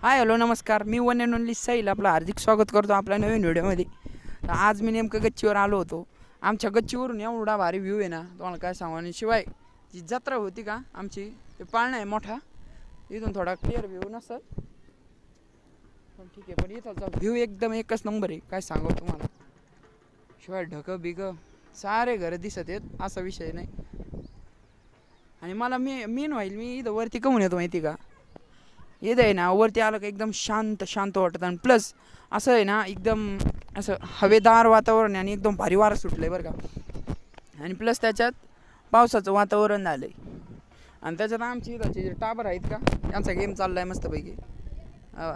Hi hello नमस्कार. मी one and only Sahil आपलं हार्दिक स्वागत करतो आपल्या नवीन व्हिडिओमध्ये. तर आज मी नेमकं गच्चीवर आलो होतो. आमच्या गच्चीवरून एवढा भारी व्ह्यू आहे ना, तुम्हाला काय सांगू. आणि शिवाय जी जत्रा होती का आमची, ते पाळणा आहे मोठा, इथून थोडा क्लिअर व्ह्यू नसल पण ठीक आहे. पण इथंचा व्ह्यू एकदम एकच नंबर आहे, काय सांगू तुम्हाला. शिवाय ढगं बिगं सारे घरं दिसत आहेत, असा विषय नाही. आणि मला मेन होईल, मी इथं वरती कमून येतो माहिती का. येत आहे ना, वरती आलं का एकदम शांत शांत वाटतं. आणि प्लस असं आहे ना, एकदम असं हवेदार वातावरण आहे आणि एकदम भारी वारं सुटलं आहे बरं का. आणि प्लस त्याच्यात पावसाचं वातावरण झालं आहे. आणि त्याच्यात आमची इथंचे जे टाबर आहेत का, त्यांचा गेम चालला आहे मस्तपैकी. हा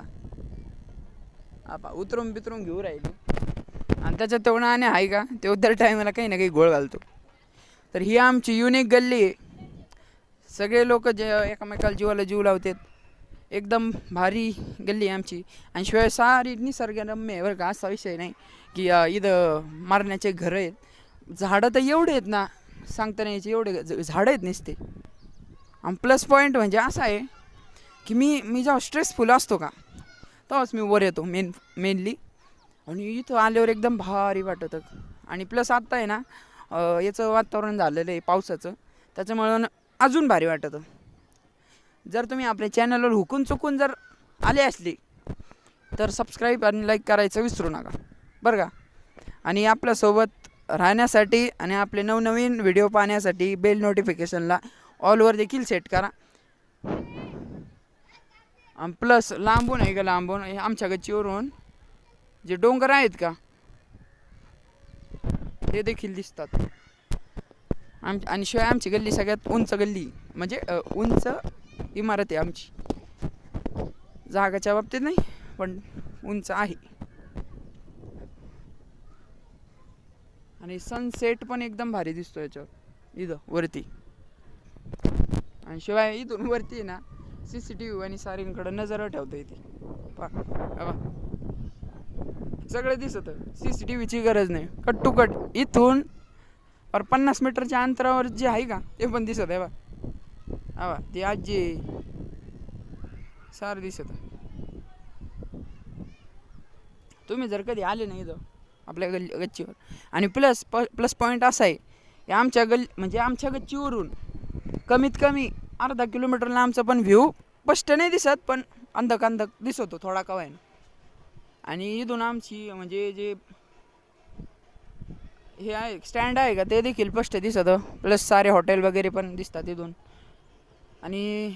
आपा उतरून बितरून घेऊ राहिली. आणि त्याच्यात तेवढं आणि आहे का, ते दर टायमाला काही ना काही गोळ घालतो. तर ही आमची युनिक गल्ली आहे. सगळे लोक जे एकमेकाला जीवाला जीव लावतात. एकदम भारी गल्ली आहे आमची. आणि शिवाय सारी निसर्गरम्य आहे बरं का, असा विषय नाही की इथं मारण्याचे घरं आहेत. झाडं तर एवढे आहेत ना, सांगता नाही यायचे एवढे झाडं आहेत नुसते. आणि प्लस पॉईंट म्हणजे असा आहे की मी जेव्हा स्ट्रेसफुल असतो का, तेव्हाच मी वर येतो मेनली. आणि इथं आल्यावर एकदम भारी वाटतं. आणि प्लस आत्ता आहे ना, याचं वातावरण झालेलं आहे पावसाचं, त्याच्यामुळं अजून भारी वाटतं. जर तुम्ही आपल्या चॅनलवर हुकून चुकून जर आले असले तर सबस्क्राईब आणि लाईक करायचं विसरू नका बरं का. आणि आपल्यासोबत राहण्यासाठी आणि आपले नवनवीन व्हिडिओ पाहण्यासाठी बेल नोटिफिकेशनला ऑलवर देखील सेट करा. प्लस लांबून आहे का, लांबून आमच्या गच्चीवरून जे डोंगर आहेत का ते देखील दिसतात. आणि शिवाय आमची गल्ली सगळ्यात उंच गल्ली, म्हणजे उंच इमारत आहे आमची. जागाच्या बाबतीत नाही पण उंच आहे. आणि सनसेट पण एकदम भारी दिसतो याच्यावर इथं वरती. आणि शिवाय इथून वरती ना CCTV आणि सारींकडे नजर ठेवता येते. सगळं दिसतं, CCTVची गरज नाही. कट टू कट इथून पर 50 मीटरच्या अंतरावर जे आहे का ते पण दिसत आहे बा. हा ते आजी सारं दिसत. तुम्ही जर कधी आले नाही इथं आपल्या गच्चीवर. आणि प्लस पॉईंट असा आहे की आमच्या म्हणजे आमच्या गच्चीवरून कमीत कमी अर्धा किलोमीटरला आमचा पण व्ह्यू स्पष्ट नाही दिसत, पण अंधक दिसतो थोडा कवायनं. आणि इथून आमची म्हणजे जे हे आहे स्टँड आहे का ते देखील स्पष्ट दिसतं. प्लस सारे हॉटेल वगैरे पण दिसतात इथून. आणि